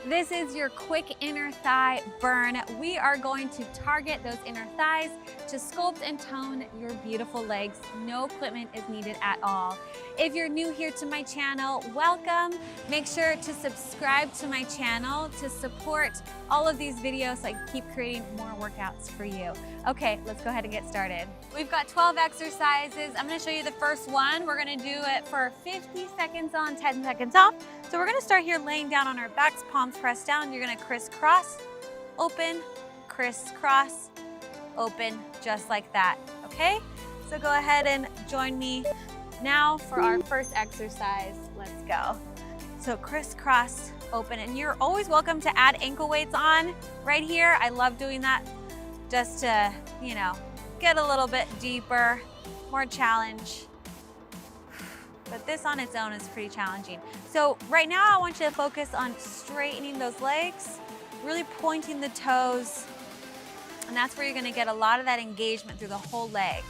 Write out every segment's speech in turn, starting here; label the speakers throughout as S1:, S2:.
S1: This is your quick inner thigh burn. We are going to target those inner thighs to sculpt and tone your beautiful legs. No equipment is needed at all. If you're new here to my channel, welcome. Make sure to subscribe to my channel to support all of these videos so I can keep creating more workouts for you. Okay, let's go ahead and get started. We've got 12 exercises. I'm gonna show you the first one. We're gonna do it for 50 seconds on, 10 seconds off. So we're gonna start here laying down on our backs, palms pressed down. You're gonna crisscross, open, crisscross, open, just like that, okay? So go ahead and join me now for our first exercise. Let's go. So crisscross, open, and you're always welcome to add ankle weights on right here. I love doing that just to, you know, get a little bit deeper, more challenge. But this on its own is pretty challenging. So right now I want you to focus on straightening those legs, really pointing the toes, and that's where you're gonna get a lot of that engagement through the whole leg.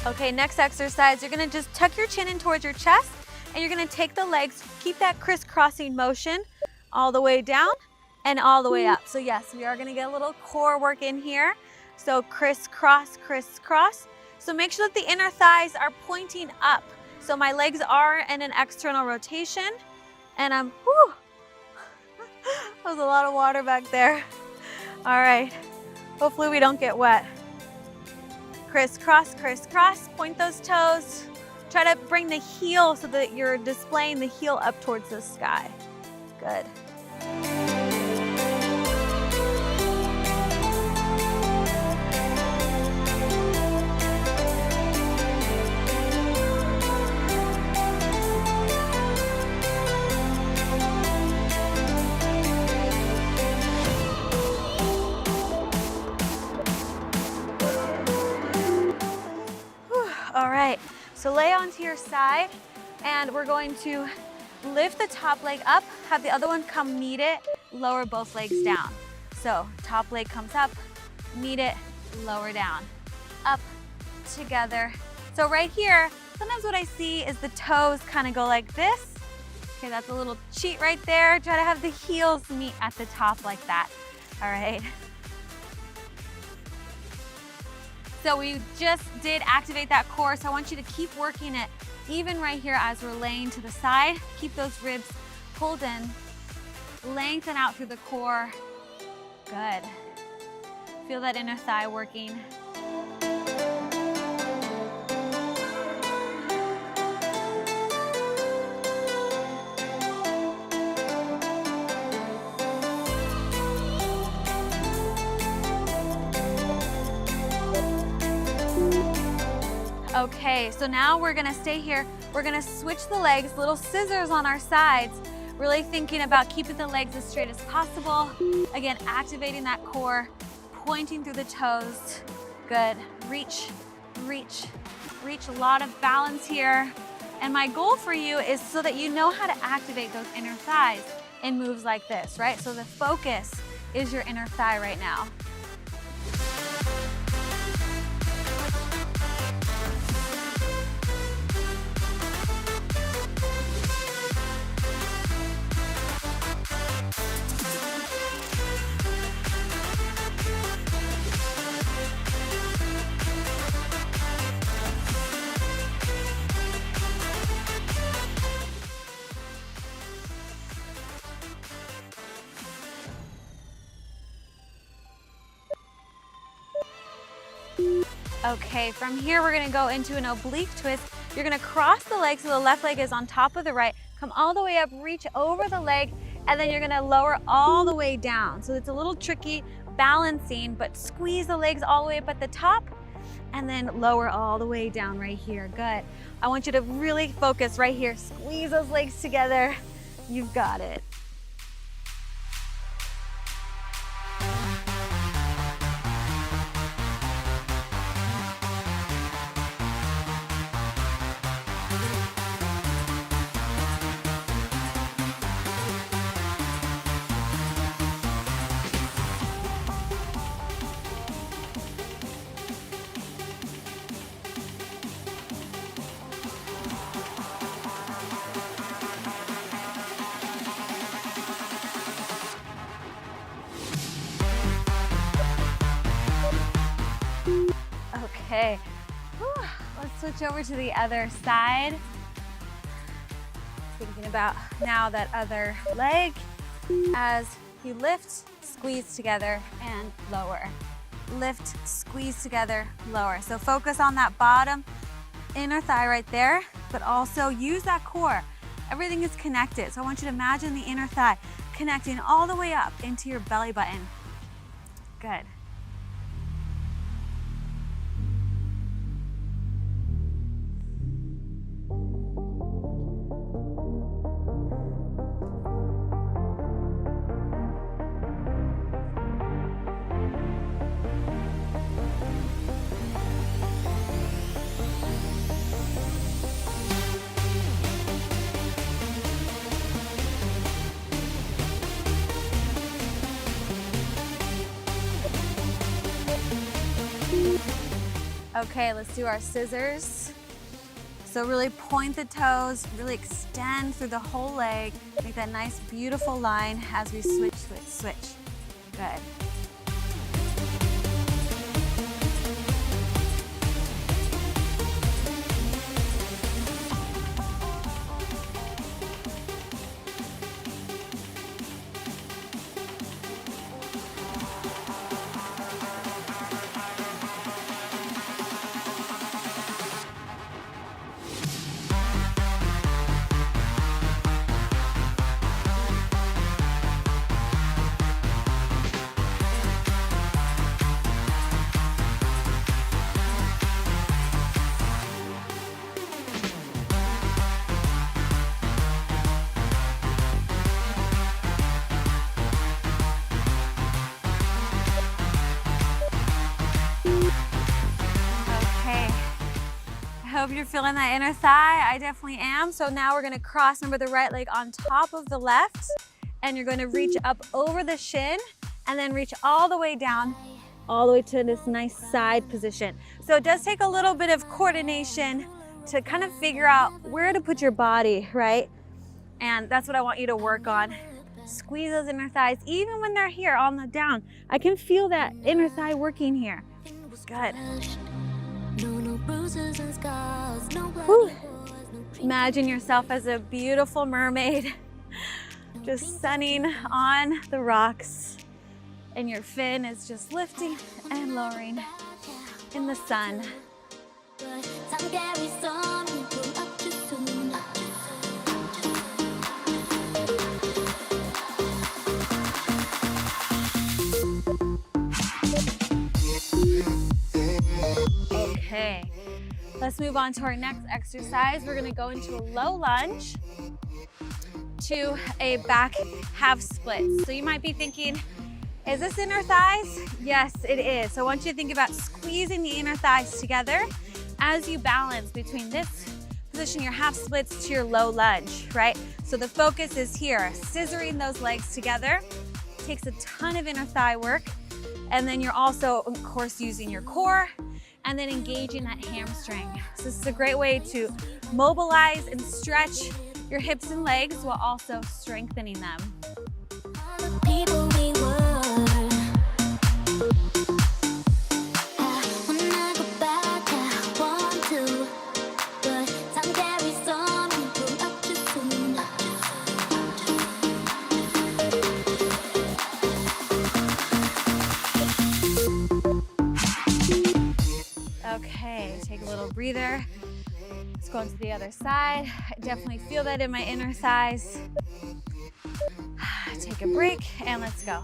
S1: Okay, next exercise, you're gonna just tuck your chin in towards your chest and you're gonna take the legs, keep that crisscrossing motion all the way down and all the way up. So yes, we are gonna get a little core work in here. So crisscross, crisscross. So make sure that the inner thighs are pointing up. So my legs are in an external rotation and I'm, whew, that was a lot of water back there. All right, hopefully we don't get wet. Crisscross, crisscross, point those toes. Try to bring the heel so that you're displaying the heel up towards the sky. Good. All right, so lay onto your side and we're going to lift the top leg up, have the other one come meet it, lower both legs down. So top leg comes up, meet it, lower down, up, together. So right here, sometimes what I see is the toes kind of go like this. Okay, that's a little cheat right there. Try to have the heels meet at the top like that. All right. So we just did activate that core, so I want you to keep working it even right here as we're laying to the side. Keep those ribs pulled in, lengthen out through the core. Good. Feel that inner thigh working. Okay, so now we're gonna stay here. We're gonna switch the legs, little scissors on our sides, really thinking about keeping the legs as straight as possible. Again, activating that core, pointing through the toes. Good, reach, reach, reach. A lot of balance here. And my goal for you is so that you know how to activate those inner thighs in moves like this, right? So the focus is your inner thigh right now. Okay, from here we're gonna go into an oblique twist. You're gonna cross the leg so the left leg is on top of the right, come all the way up, reach over the leg, and then you're gonna lower all the way down. So it's a little tricky balancing, but squeeze the legs all the way up at the top and then lower all the way down right here. Good. I want you to really focus right here. Squeeze those legs together. You've got it. Okay, whew. Let's switch over to the other side. Thinking about now that other leg as you lift, squeeze together, and lower. Lift, squeeze together, lower. So focus on that bottom inner thigh right there, but also use that core. Everything is connected. So I want you to imagine the inner thigh connecting all the way up into your belly button. Good. Okay, let's do our scissors. So really point the toes, really extend through the whole leg. Make that nice, beautiful line as we switch, switch, switch. Good. I hope you're feeling that inner thigh. I definitely am. So now we're gonna cross over the right leg on top of the left, and you're gonna reach up over the shin and then reach all the way down, all the way to this nice side position. So it does take a little bit of coordination to kind of figure out where to put your body, right? And that's what I want you to work on. Squeeze those inner thighs, even when they're here on the down. I can feel that inner thigh working here. Good. Whew. Imagine yourself as a beautiful mermaid, just sunning on the rocks, and your fin is just lifting and lowering in the sun. Okay, let's move on to our next exercise. We're gonna go into a low lunge to a back half split. So you might be thinking, is this inner thighs? Yes, it is. So I want you to think about squeezing the inner thighs together as you balance between this position, your half splits, to your low lunge, right? So the focus is here, scissoring those legs together. Takes a ton of inner thigh work. And then you're also, of course, using your core and then engaging that hamstring. So this is a great way to mobilize and stretch your hips and legs while also strengthening them. Okay, take a little breather. Let's go into the other side. I definitely feel that in my inner thighs. Take a break and let's go.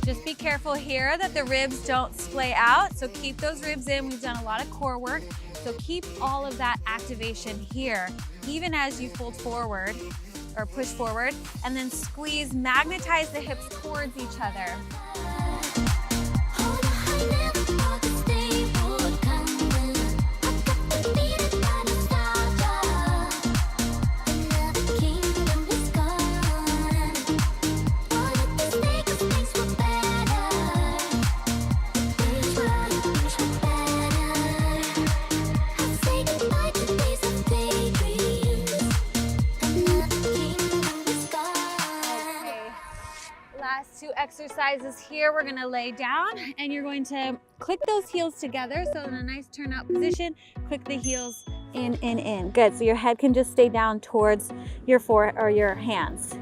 S1: Just be careful here that the ribs don't splay out. So keep those ribs in. We've done a lot of core work. So keep all of that activation here, even as you fold forward or push forward, and then squeeze, magnetize the hips towards each other. last 2 exercises here. We're gonna lay down and you're going to click those heels together. So in a nice turnout position, click the heels in. Good, so your head can just stay down towards your your hands.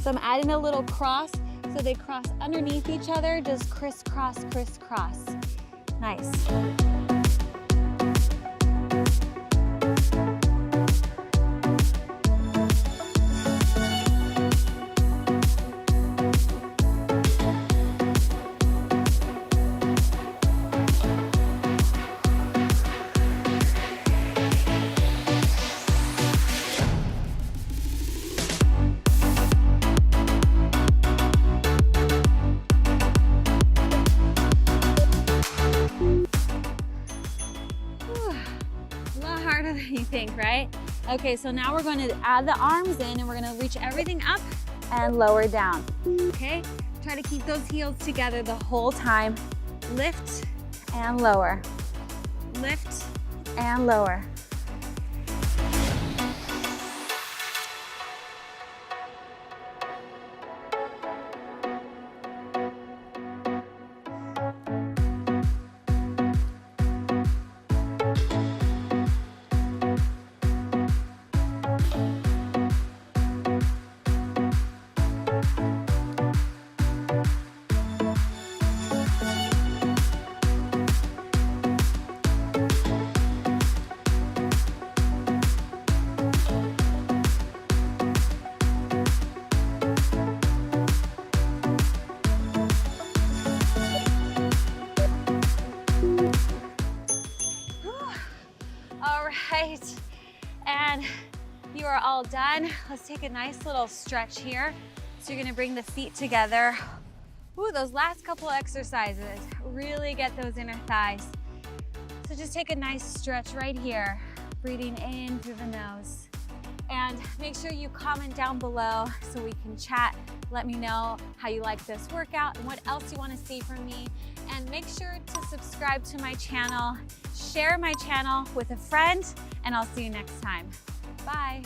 S1: So I'm adding a little cross so they cross underneath each other, just crisscross, crisscross. Nice. You think, right? Okay, so now we're going to add the arms in and we're going to reach everything up and lower down. Okay, try to keep those heels together the whole time. Lift and lower. Lift and lower. Right, and you are all done. Let's take a nice little stretch here. So you're gonna bring the feet together. Ooh, those last couple exercises really get those inner thighs. So just take a nice stretch right here, breathing in through the nose. And make sure you comment down below so we can chat. Let me know how you like this workout and what else you want to see from me. And make sure to subscribe to my channel, share my channel with a friend, and I'll see you next time. Bye.